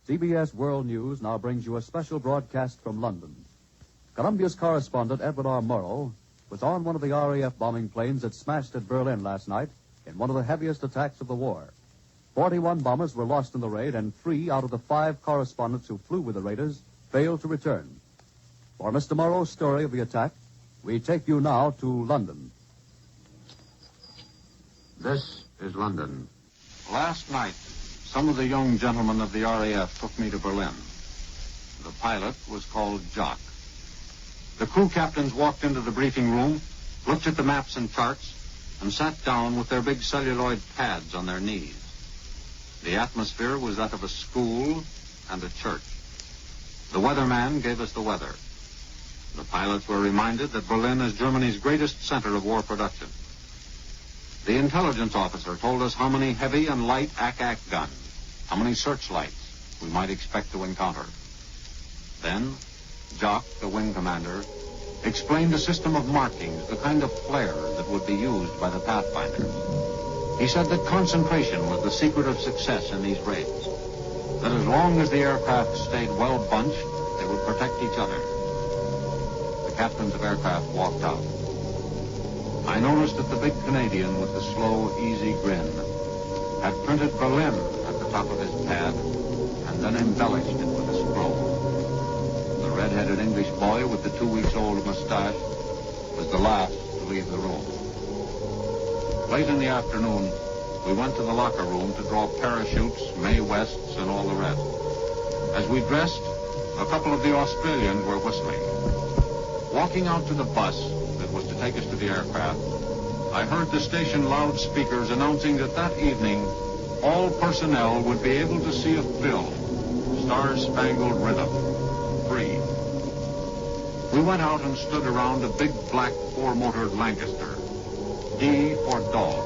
CBS World News now brings you a special broadcast from London. Columbia's correspondent Edward R. Murrow was on one of the RAF bombing planes that smashed at Berlin last night in one of the heaviest attacks of the war. 41 bombers were lost in the raid, and 3 out of the 5 correspondents who flew with the raiders failed to return. For Mr. Murrow's story of the attack, we take you now to London. This is London. Last night, some of the young gentlemen of the RAF took me to Berlin. The pilot was called Jock. The crew captains walked into the briefing room, looked at the maps and charts, and sat down with their big celluloid pads on their knees. The atmosphere was that of a school and a church. The weatherman gave us the weather. The pilots were reminded that Berlin is Germany's greatest center of war production. The intelligence officer told us how many heavy and light ack-ack guns, how many searchlights we might expect to encounter. Then, Jock, the wing commander, explained a system of markings, the kind of flares that would be used by the pathfinders. He said that concentration was the secret of success in these raids, that as long as the aircraft stayed well bunched, they would protect each other. The captains of aircraft walked out. I noticed that the big Canadian with the slow, easy grin had printed Berlin at the top of his pad and then embellished it with a scroll. The red-headed English boy with the 2-week-old mustache was the last to leave the room. Late in the afternoon, we went to the locker room to draw parachutes, Mae Wests, and all the rest. As we dressed, a couple of the Australians were whistling. Walking out to the bus that was to take us to the aircraft, I heard the station loudspeakers announcing that evening all personnel would be able to see a film, Star-Spangled Rhythm, free. We went out and stood around a big black 4-motored Lancaster, D for dog.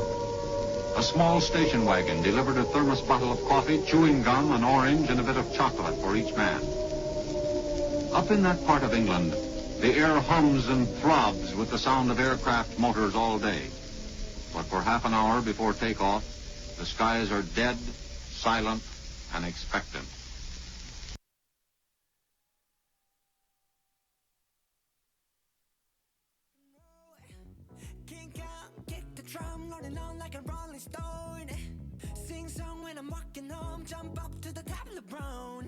A small station wagon delivered a thermos bottle of coffee, chewing gum, an orange, and a bit of chocolate for each man. Up in that part of England, the air hums and throbs with the sound of aircraft motors all day. But for half an hour before takeoff, the skies are dead, silent, and expectant. Kick out, kick the drum, rolling on like a rolling stone. Sing song when I'm walking home, jump up to the top of the brown.